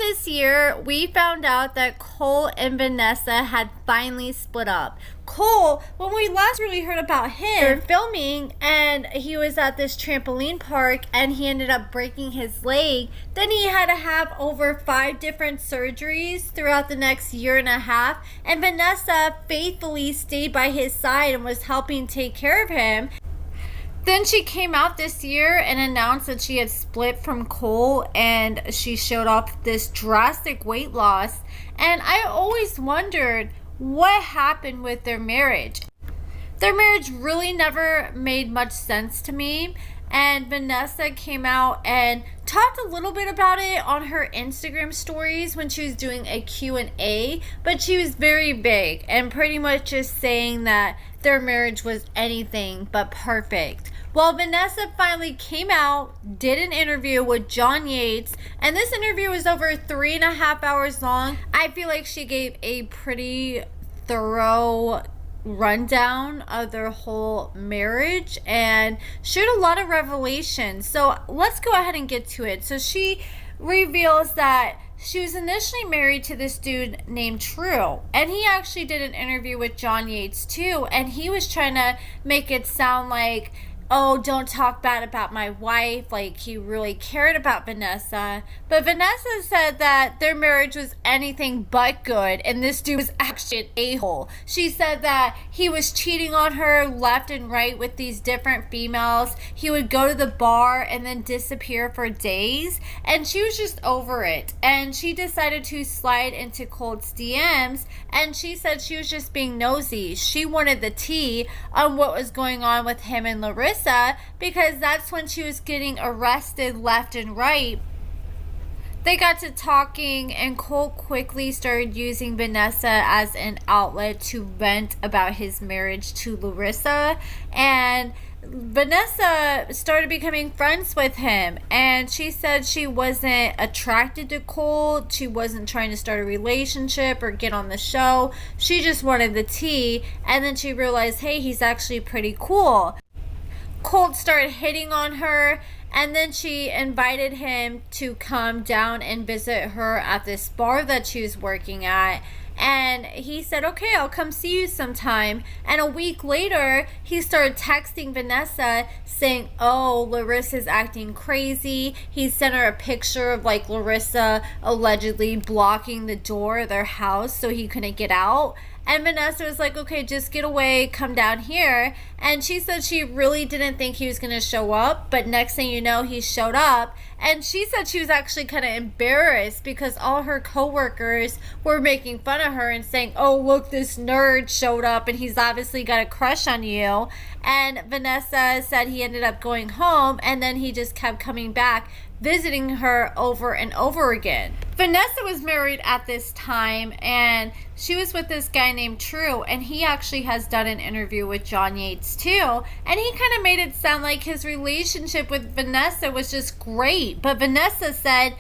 this year, we found out that Colt and Vanessa had finally split up. Colt, when we last really heard about him, filming, and he was at this trampoline park and he ended up breaking his leg. Then he had to have over 5 different surgeries throughout the next year and a half. And Vanessa faithfully stayed by his side and was helping take care of him. Then she came out this year and announced that she had split from Colt, and she showed off this drastic weight loss. And I always wondered what happened with their marriage. Their marriage really never made much sense to me. And Vanessa came out and talked a little bit about it on her Instagram stories when she was doing a Q&A, but she was very vague and pretty much just saying that their marriage was anything but perfect. Well, Vanessa finally came out, did an interview with John Yates, and this interview was over 3.5 hours long. I feel like she gave a pretty thorough rundown of their whole marriage and shared a lot of revelations. So let's go ahead and get to it. So she reveals that she was initially married to this dude named True, and he actually did an interview with John Yates too, and he was trying to make it sound like, oh, don't talk bad about my wife, like he really cared about Vanessa. But Vanessa said that their marriage was anything but good, and this dude was actually an a-hole. She said that he was cheating on her left and right with these different females. He would go to the bar and then disappear for days, and she was just over it. And she decided to slide into Colt's DMs, and she said she was just being nosy. She wanted the tea on what was going on with him and Larissa, because that's when she was getting arrested left and right. They got to talking, and Colt quickly started using Vanessa as an outlet to vent about his marriage to Larissa. And Vanessa started becoming friends with him, and she said she wasn't attracted to Colt. She wasn't trying to start a relationship or get on the show. She just wanted the tea, and then she realized, hey, he's actually pretty cool. Colt started hitting on her, and then she invited him to come down and visit her at this bar that she was working at. And he said, okay, I'll come see you sometime. And a week later, he started texting Vanessa saying, oh, Larissa's acting crazy. He sent her a picture of like Larissa allegedly blocking the door of their house so he couldn't get out. And Vanessa was like, okay, just get away, come down here. And she said she really didn't think he was going to show up. But next thing you know, he showed up. And she said she was actually kind of embarrassed because all her coworkers were making fun of her and saying, oh, look, this nerd showed up and he's obviously got a crush on you. And Vanessa said he ended up going home, and then he just kept coming back, visiting her over and over again. Vanessa was married at this time, and she was with this guy named True, and he actually has done an interview with John Yates too, and he kind of made it sound like his relationship with Vanessa was just great. But Vanessa said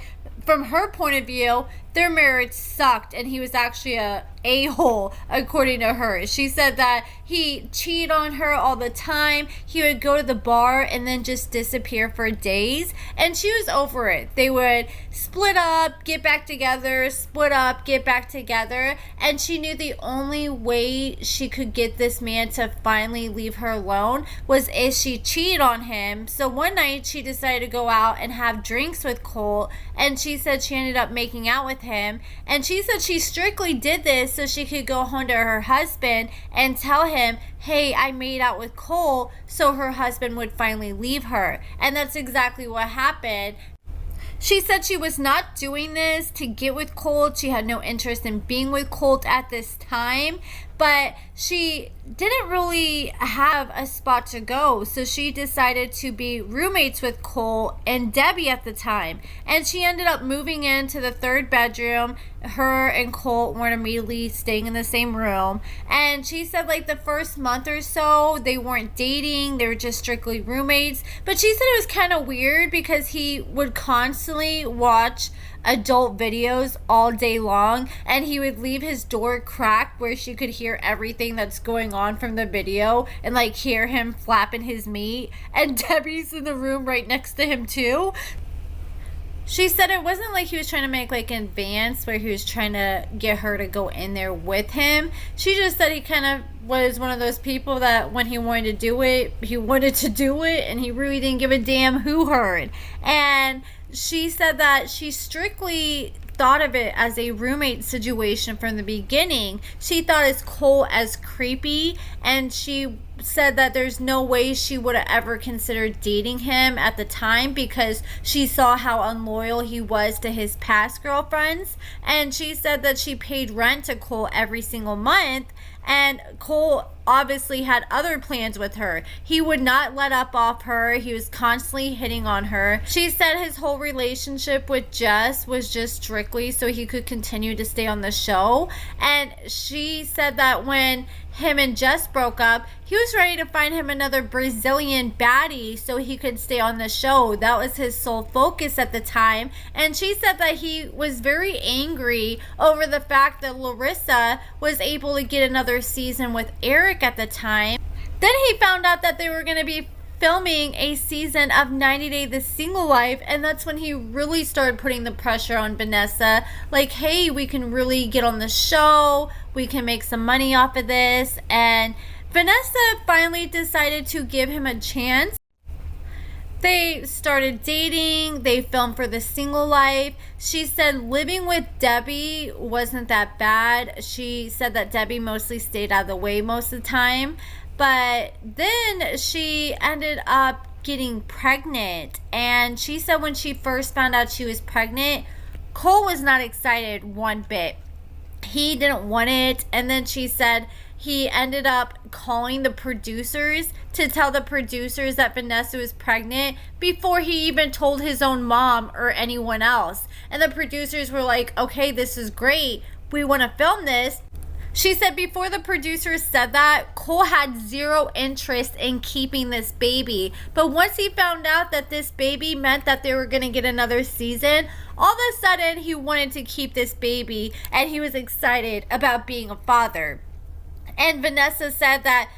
from her point of view, their marriage sucked, and he was actually a a-hole, according to her. She said that he cheated on her all the time. He would go to the bar and then just disappear for days, and she was over it. They would split up, get back together, split up, get back together, and she knew the only way she could get this man to finally leave her alone was if she cheated on him. So one night she decided to go out and have drinks with Colt, and she said she ended up making out with him, and she said she strictly did this so she could go home to her husband and tell him, hey, I made out with Colt, so her husband would finally leave her. And that's exactly what happened. She said she was not doing this to get with Colt. She had no interest in being with Colt at this time, but she didn't really have a spot to go, so she decided to be roommates with Colt and Debbie at the time. And she ended up moving into the 3rd bedroom. Her and Colt weren't immediately staying in the same room, and she said like the first month or so they weren't dating, they were just strictly roommates. But she said it was kind of weird because he would constantly watch adult videos all day long, and he would leave his door cracked where she could hear everything that's going on from the video and like hear him flapping his meat. And Debbie's in the room right next to him too. She said it wasn't like he was trying to make like an advance where he was trying to get her to go in there with him. She just said he kind of was one of those people that when he wanted to do it, he wanted to do it, and he really didn't give a damn who heard. And she said that she strictly thought of it as a roommate situation from the beginning. She thought his Colt as creepy, and she said that there's no way she would have ever considered dating him at the time because she saw how unloyal he was to his past girlfriends. And she said that she paid rent to Colt every single month, and Colt obviously had other plans with her. He would not let up off her. He was constantly hitting on her. She said his whole relationship with Jess was just strictly so he could continue to stay on the show. And she said that when him and Jess broke up, he was ready to find him another Brazilian baddie so he could stay on the show. That was his sole focus at the time. And she said that he was very angry over the fact that Larissa was able to get another season with Eric at the time. Then he found out that they were going to be filming a season of 90 Day the Single Life, and that's when he really started putting the pressure on Vanessa, like, hey, we can really get on the show, we can make some money off of this. And Vanessa finally decided to give him a chance. They started dating. They filmed for The Single Life. She said living with Debbie wasn't that bad. She said that Debbie mostly stayed out of the way most of the time. But then she ended up getting pregnant. And she said when she first found out she was pregnant, Cole was not excited one bit. He didn't want it. And then she said he ended up calling the producers to tell the producers that Vanessa was pregnant before he even told his own mom or anyone else. And the producers were like, okay, this is great. We want to film this. She said before the producers said that, Cole had zero interest in keeping this baby. But once he found out that this baby meant that they were going to get another season, all of a sudden he wanted to keep this baby and he was excited about being a father. And Vanessa said that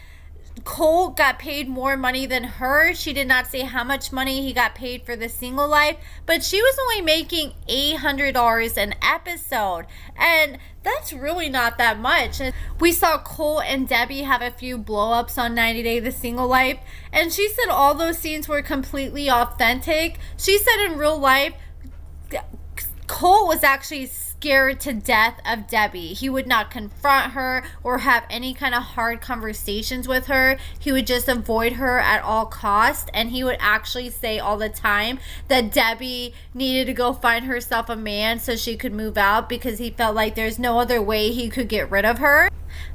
Cole got paid more money than her. She did not say how much money he got paid for The Single Life, but she was only making $800 an episode, and that's really not that much. We saw Cole and Debbie have a few blow-ups on 90 Day The Single Life, and she said all those scenes were completely authentic. She said in real life, Cole was actually scared to death of Debbie. He would not confront her or have any kind of hard conversations with her. He would just avoid her at all costs, and he would actually say all the time that Debbie needed to go find herself a man so she could move out because he felt like there's no other way he could get rid of her.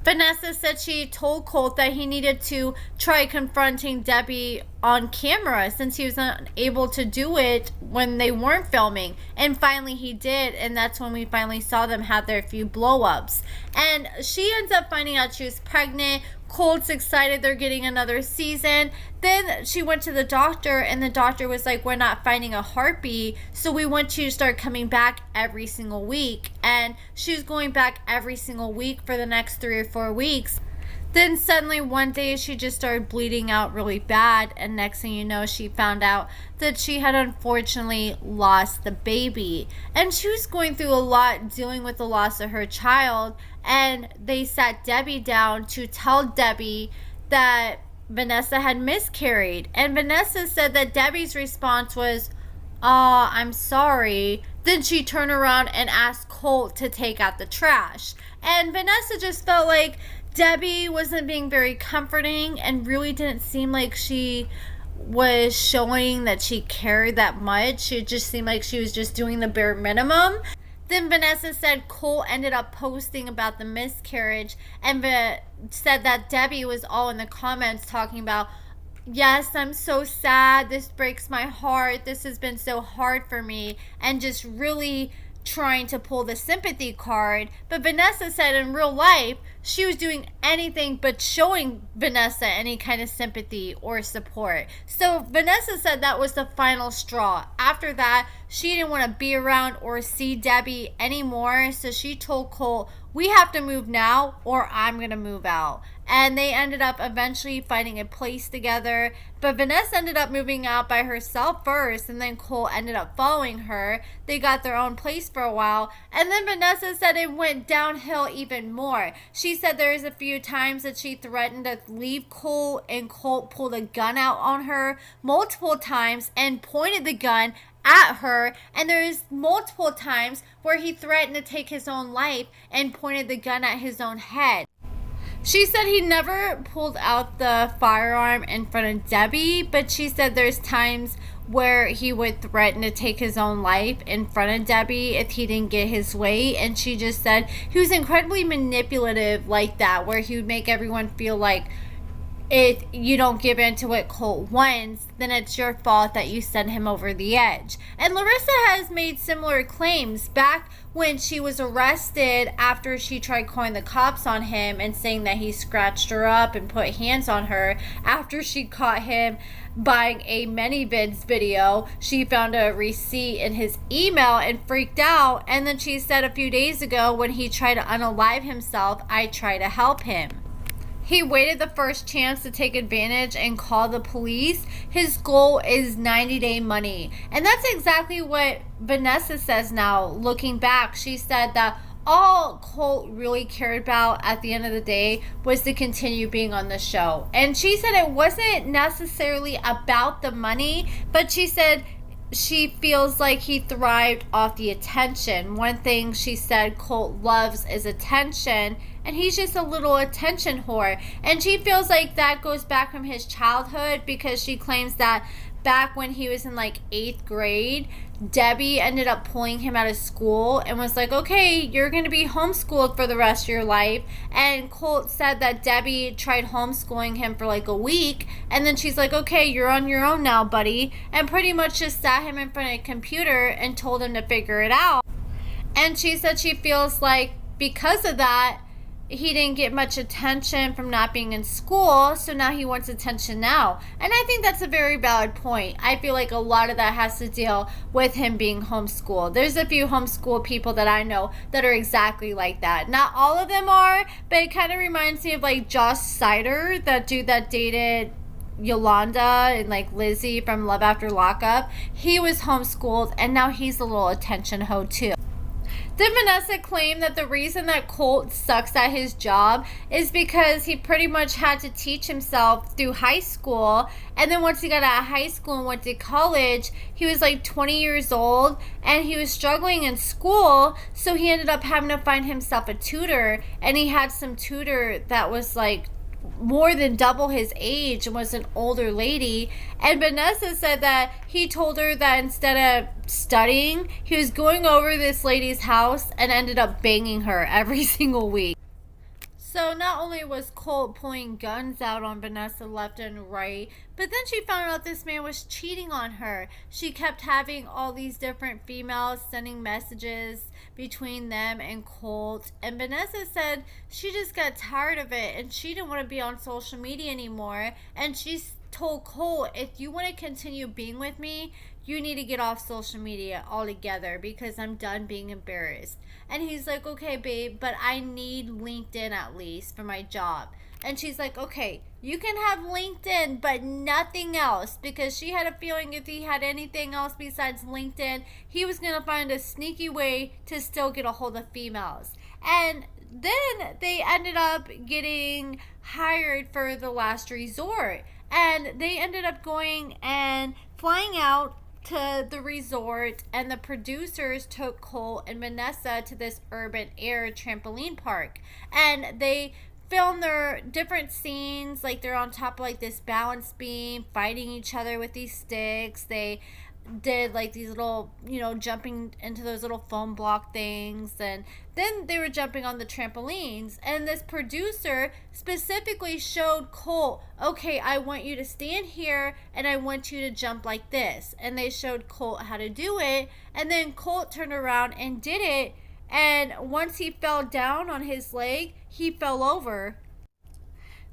Vanessa said she told Colt that he needed to try confronting Debbie on camera since he was unable to do it when they weren't filming. And finally he did, and that's when we finally saw them have their few blow-ups. And she ends up finding out she was pregnant. Colt's excited they're getting another season. Then she went to the doctor, and the doctor was like, we're not finding a heartbeat, so we want you to start coming back every single week. And she was going back every single week for the next 3 or 4 weeks. Then suddenly one day she just started bleeding out really bad, and next thing you know, she found out that she had unfortunately lost the baby. And she was going through a lot dealing with the loss of her child, and they sat Debbie down to tell Debbie that Vanessa had miscarried. And Vanessa said that Debbie's response was, "Oh, I'm sorry." Then she turned around and asked Colt to take out the trash. And Vanessa just felt like Debbie wasn't being very comforting and really didn't seem like she was showing that she cared that much. It just seemed like she was just doing the bare minimum. Then Vanessa said Colt ended up posting about the miscarriage and said that Debbie was all in the comments talking about, yes, I'm so sad. This breaks my heart. This has been so hard for me. And just really trying to pull the sympathy card. But Vanessa said in real life, she was doing anything but showing Vanessa any kind of sympathy or support. So Vanessa said that was the final straw. After that, she didn't want to be around or see Debbie anymore. So she told Colt, we have to move now or I'm gonna move out. And they ended up eventually finding a place together, but Vanessa ended up moving out by herself first, and then Colt ended up following her. They got their own place for a while, and then Vanessa said it went downhill even more. She said there's a few times that she threatened to leave Colt, and Colt pulled a gun out on her multiple times and pointed the gun at her, and there's multiple times where he threatened to take his own life and pointed the gun at his own head. She said he never pulled out the firearm in front of Debbie, but she said there's times where he would threaten to take his own life in front of Debbie if he didn't get his way. And she just said he was incredibly manipulative like that, where he would make everyone feel like if you don't give in to what Colt wants, then it's your fault that you send him over the edge. And Larissa has made similar claims back when she was arrested after she tried calling the cops on him and saying that he scratched her up and put hands on her. After she caught him buying a mini-vids video, she found a receipt in his email and freaked out. And then she said a few days ago when he tried to unalive himself, I tried to help him. He waited the first chance to take advantage and call the police. His goal is 90-day money. And that's exactly what Vanessa says now. Looking back, she said that all Colt really cared about at the end of the day was to continue being on the show. And she said it wasn't necessarily about the money, but she said she feels like he thrived off the attention. One thing she said Colt loves is attention, and he's just a little attention whore. And she feels like that goes back from his childhood, because she claims that back when he was in like 8th grade, Debbie ended up pulling him out of school and was like, okay, you're going to be homeschooled for the rest of your life. And Colt said that Debbie tried homeschooling him for like a week, and then she's like, okay, you're on your own now, buddy, and pretty much just sat him in front of a computer and told him to figure it out. And she said she feels like because of that, he didn't get much attention from not being in school, so now he wants attention now. And I think that's a very valid point. I feel like a lot of that has to deal with him being homeschooled. There's a few homeschool people that I know that are exactly like that. Not all of them are, but it kind of reminds me of like Josh Sider, that dude that dated Yolanda and like Lizzie from Love After Lockup. He was homeschooled, and now he's a little attention hoe too. Then Vanessa claimed that the reason that Colt sucks at his job is because he pretty much had to teach himself through high school. And then once he got out of high school and went to college, he was like 20 years old and he was struggling in school. So he ended up having to find himself a tutor. And he had some tutor that was like more than double his age and was an older lady. And Vanessa said that he told her that instead of studying, he was going over this lady's house and ended up banging her every single week. So not only was Colt pulling guns out on Vanessa left and right, but then she found out this man was cheating on her. She kept having all these different females sending messages between them and Colt. And Vanessa said she just got tired of it and she didn't want to be on social media anymore. And she told Colt, if you want to continue being with me, you need to get off social media altogether because I'm done being embarrassed. And he's like, okay, babe, but I need LinkedIn at least for my job. And she's like, okay, you can have LinkedIn, but nothing else. Because she had a feeling if he had anything else besides LinkedIn, he was going to find a sneaky way to still get a hold of females. And then they ended up getting hired for The Last Resort. And they ended up going and flying out to the resort, and the producers took Colt and Vanessa to this urban air trampoline park, and they filmed their different scenes, like they're on top of like this balance beam fighting each other with these sticks. They did like these little, jumping into those little foam block things, and then they were jumping on the trampolines. And this producer specifically showed Colt, okay, I want you to stand here and I want you to jump like this. And they showed Colt how to do it, and then Colt turned around and did it, and once he fell down on his leg, he fell over.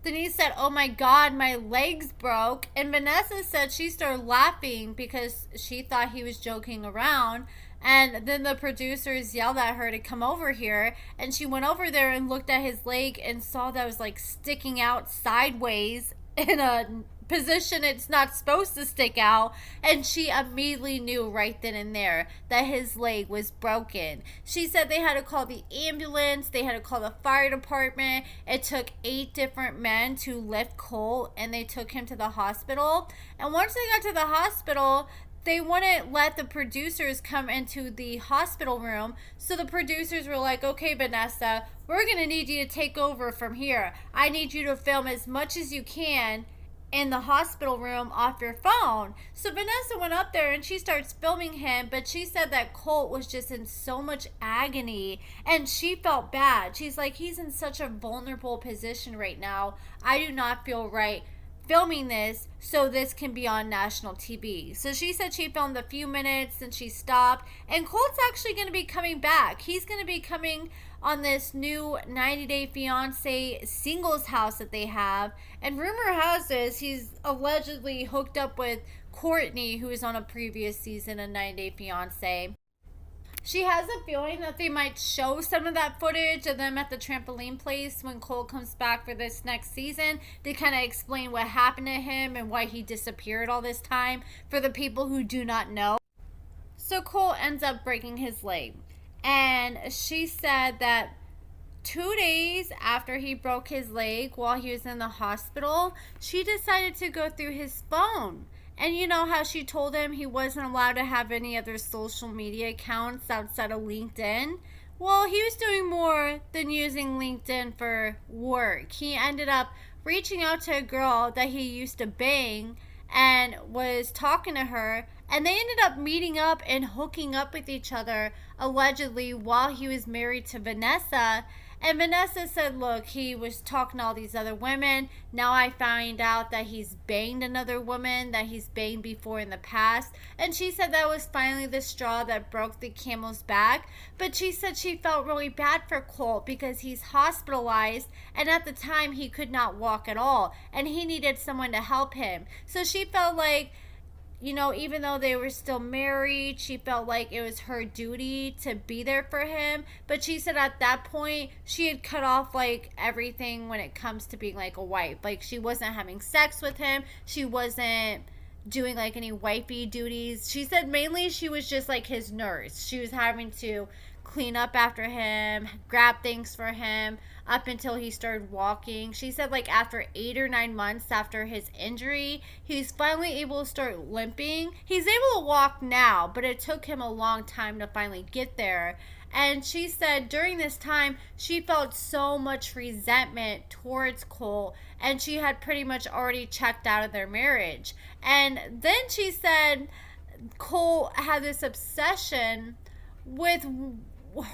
Then he said, oh my God, my legs broke. And Vanessa said she started laughing because she thought he was joking around. And then the producers yelled at her to come over here. And she went over there and looked at his leg and saw that it was like sticking out sideways in a position it's not supposed to stick out. And she immediately knew right then and there that his leg was broken. She said they had to call the ambulance, they had to call the fire department. It took 8 different men to lift Colt, and they took him to the hospital. And once they got to the hospital, they wouldn't let the producers come into the hospital room. So the producers were like, okay, Vanessa, we're going to need you to take over from here. I need you to film as much as you can in the hospital room off your phone. So Vanessa went up there and she starts filming him, but she said that Colt was just in so much agony and she felt bad. She's like, he's in such a vulnerable position right now. I do not feel right filming this so this can be on national TV. So she said she filmed a few minutes and she stopped. And Colt's actually going to be coming back. He's going to be coming on this new 90 Day Fiancé singles house that they have. And rumor has it he's allegedly hooked up with Courtney, who is on a previous season of 90 Day Fiancé. She has a feeling that they might show some of that footage of them at the trampoline place when Colt comes back for this next season to kind of explain what happened to him and why he disappeared all this time for the people who do not know. So Colt ends up breaking his leg. And she said that 2 days after he broke his leg while he was in the hospital, she decided to go through his phone. And you know how she told him he wasn't allowed to have any other social media accounts outside of LinkedIn? Well, he was doing more than using LinkedIn for work. He ended up reaching out to a girl that he used to bang and was talking to her. And they ended up meeting up and hooking up with each other, allegedly, while he was married to Vanessa. And Vanessa said, look, he was talking to all these other women. Now I find out that he's banged another woman that he's banged before in the past. And she said that was finally the straw that broke the camel's back. But she said she felt really bad for Colt because he's hospitalized. And at the time, he could not walk at all. And he needed someone to help him. So she felt like, you know, even though they were still married, she felt like it was her duty to be there for him. But she said at that point, she had cut off like everything when it comes to being like a wife. Like she wasn't having sex with him. She wasn't doing like any wifey duties. She said mainly she was just like his nurse. She was having to clean up after him, grab things for him up until he started walking. She said like after 8 or 9 months after his injury, he was finally able to start limping. He's able to walk now, but it took him a long time to finally get there. And she said during this time, she felt so much resentment towards Colt, and she had pretty much already checked out of their marriage. And then she said Colt had this obsession with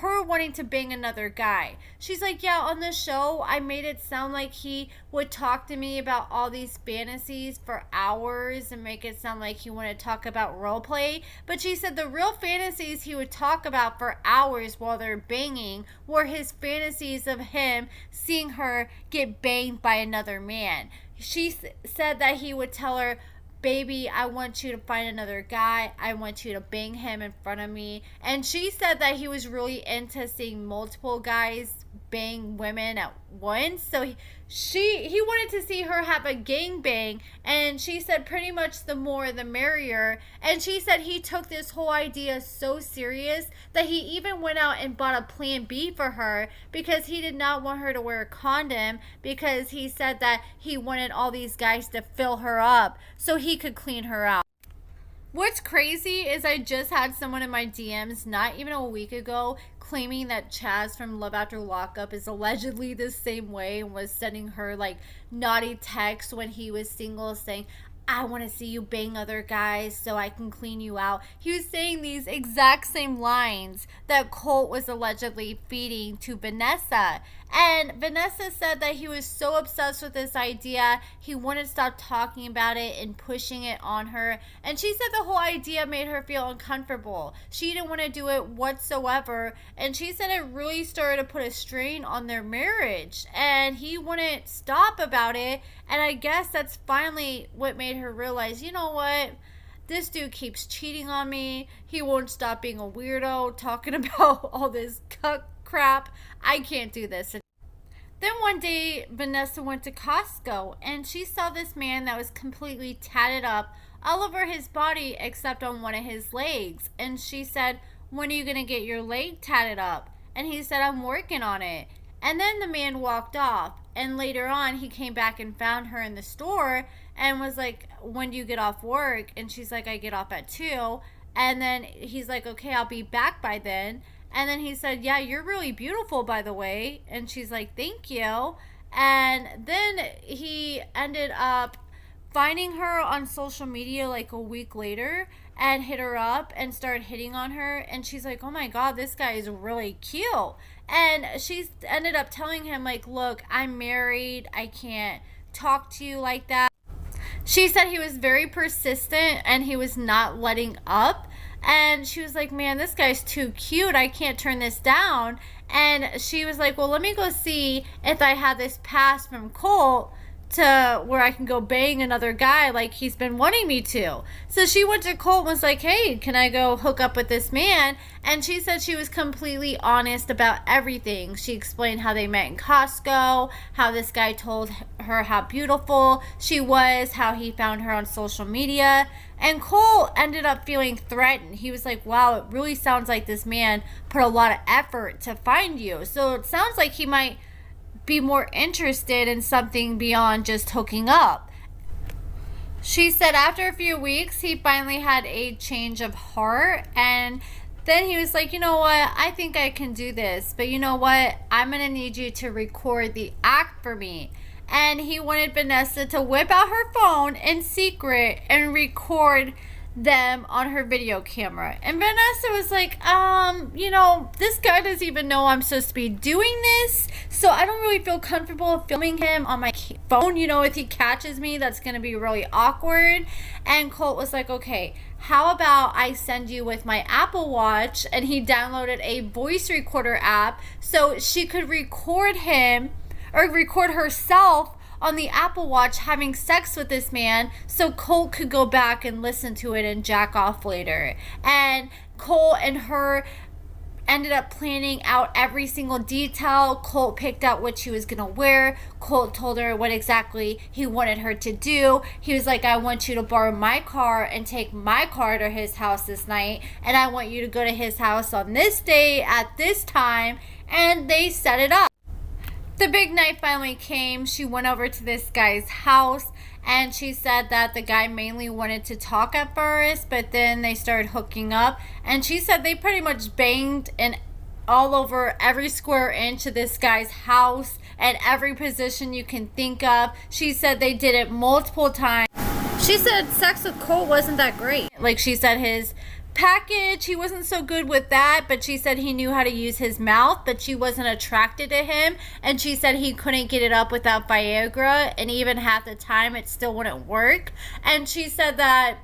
her wanting to bang another guy. She's like, yeah, on the show, I made it sound like he would talk to me about all these fantasies for hours and make it sound like he wanted to talk about role play. But she said the real fantasies he would talk about for hours while they're banging were his fantasies of him seeing her get banged by another man. She said that he would tell her, baby, I want you to find another guy. I want you to bang him in front of me. And she said that he was really into seeing multiple guys bang women at once. So he wanted to see her have a gangbang. And she said pretty much the more the merrier. And she said he took this whole idea so serious that he even went out and bought a plan B for her because he did not want her to wear a condom, because he said that he wanted all these guys to fill her up so he could clean her out. What's crazy is I just had someone in my DMs not even a week ago claiming that Chaz from Love After Lockup is allegedly the same way and was sending her like naughty texts when he was single saying, I want to see you bang other guys so I can clean you out. He was saying these exact same lines that Colt was allegedly feeding to Vanessa. And Vanessa said that he was so obsessed with this idea, he wouldn't stop talking about it and pushing it on her. And she said the whole idea made her feel uncomfortable. She didn't want to do it whatsoever. And she said it really started to put a strain on their marriage. And he wouldn't stop about it. And I guess that's finally what made her realize, you know what? this dude keeps cheating on me. He won't stop being a weirdo, talking about all this cuck crap. I can't do this. Then one day, Vanessa went to Costco and she saw this man that was completely tatted up all over his body except on one of his legs. And she said, when are you going to get your leg tatted up? And he said, I'm working on it. And then the man walked off. And later on, he came back and found her in the store and was like, when do you get off work? And she's like, I get off at 2. And then he's like, okay, I'll be back by then. And then he said, yeah, you're really beautiful, by the way. And she's like, thank you. And then he ended up finding her on social media like a week later and hit her up and started hitting on her. And she's like, oh my God, this guy is really cute. And she ended up telling him, like, look, I'm married. I can't talk to you like that. She said he was very persistent and he was not letting up. And she was like, man, this guy's too cute. I can't turn this down. And she was like, well, let me go see if I have this pass from Colt to where I can go bang another guy like he's been wanting me to. So she went to Colt and was like, hey, can I go hook up with this man? And she said she was completely honest about everything. She explained how they met in Costco, how this guy told her how beautiful she was, how he found her on social media. And Colt ended up feeling threatened. He was like, wow, it really sounds like this man put a lot of effort to find you. So it sounds like he might be more interested in something beyond just hooking up. She said after a few weeks, he finally had a change of heart. And then he was like, you know what? I think I can do this. But you know what? I'm going to need you to record the act for me. And he wanted Vanessa to whip out her phone in secret and record them on her video camera. And Vanessa was like, you know, this guy doesn't even know I'm supposed to be doing this, so I don't really feel comfortable filming him on my phone. You know, if he catches me, that's gonna be really awkward. And Colt was like, okay, how about I send you with my Apple Watch? And he downloaded a voice recorder app so she could record him or record herself on the Apple Watch having sex with this man so Colt could go back and listen to it and jack off later. And Colt and her ended up planning out every single detail. Colt picked out what she was going to wear. Colt told her what exactly he wanted her to do. He was like, I want you to borrow my car and take my car to his house this night. And I want you to go to his house on this day at this time. And they set it up. The big night finally came. She went over to this guy's house and she said that the guy mainly wanted to talk at first, but then they started hooking up. And she said they pretty much banged in all over every square inch of this guy's house and every position you can think of. She said they did it multiple times. She said sex with Colt wasn't that great. Like she said his package, he wasn't so good with that, but she said he knew how to use his mouth, but she wasn't attracted to him. And she said he couldn't get it up without Viagra, and even half the time it still wouldn't work. And she said that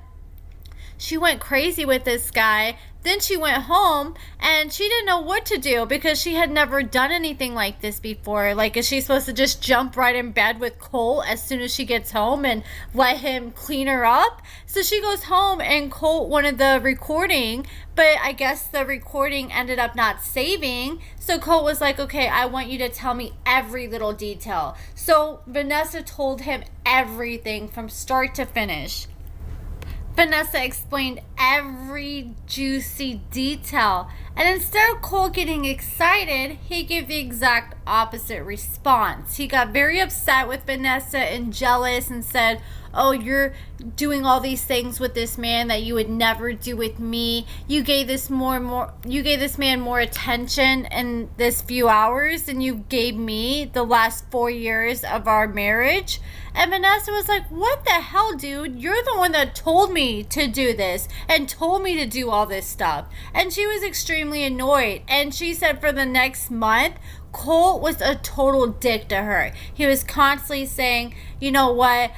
she went crazy with this guy. Then she went home and she didn't know what to do because she had never done anything like this before. Like, is she supposed to just jump right in bed with Colt as soon as she gets home and let him clean her up? So she goes home and Colt wanted the recording, but I guess the recording ended up not saving. So Colt was like, okay, I want you to tell me every little detail. So Vanessa told him everything from start to finish. Vanessa explained every juicy detail, and instead of Colt getting excited, he gave the exact opposite response. He got very upset with Vanessa and jealous and said, oh, you're doing all these things with this man that you would never do with me. You gave this man more attention in this few hours than you gave me the last 4 years of our marriage. And Vanessa was like, what the hell, dude? You're the one that told me to do this and told me to do all this stuff. And she was extremely annoyed. And she said for the next month, Colt was a total dick to her. He was constantly saying, you know what?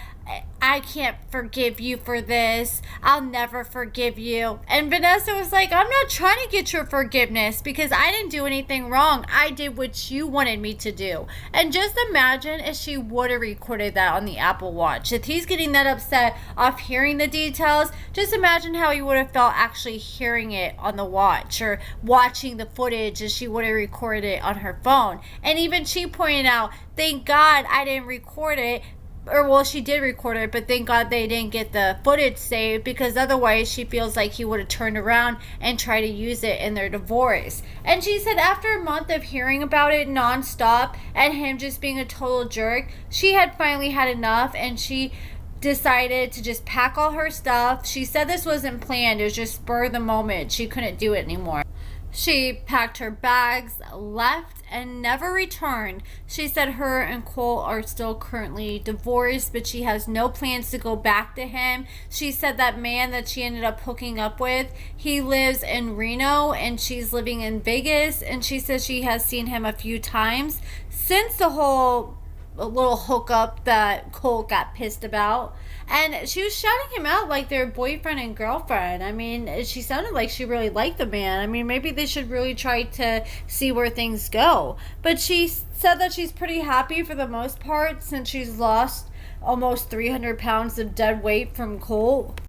I can't forgive you for this. I'll never forgive you. And Vanessa was like, I'm not trying to get your forgiveness because I didn't do anything wrong. I did what you wanted me to do. And just imagine if she would have recorded that on the Apple Watch. If he's getting that upset off hearing the details, just imagine how he would have felt actually hearing it on the watch or watching the footage as she would have recorded it on her phone. And even she pointed out, thank God I didn't record it. Or, well, she did record it, but thank God they didn't get the footage saved, because otherwise she feels like he would have turned around and tried to use it in their divorce. And she said after a month of hearing about it nonstop and him just being a total jerk, she had finally had enough, and she decided to just pack all her stuff. She said this wasn't planned, it was just spur of the moment. She couldn't do it anymore. She packed her bags, left, and never returned. She said her and Colt are still currently divorced, but she has no plans to go back to him. She said that man that she ended up hooking up with, he lives in Reno and she's living in Vegas, and she says she has seen him a few times since the whole little hookup that Colt got pissed about. And she was shouting him out like they're boyfriend and girlfriend. I mean, she sounded like she really liked the man. I mean, maybe they should really try to see where things go. But she said that she's pretty happy for the most part since she's lost almost 300 pounds of dead weight from Colt.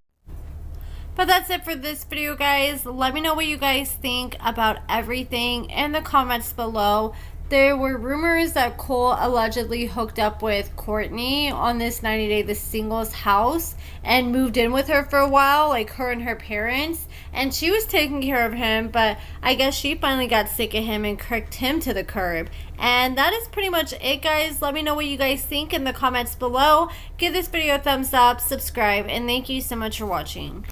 But that's it for this video, guys. Let me know what you guys think about everything in the comments below. There were rumors that Colt allegedly hooked up with Courtney on this 90-day the singles house and moved in with her for a while, like her and her parents, and she was taking care of him, but I guess she finally got sick of him and kicked him to the curb. And that is pretty much it, guys. Let me know what you guys think in the comments below. Give this video a thumbs up, subscribe, and thank you so much for watching.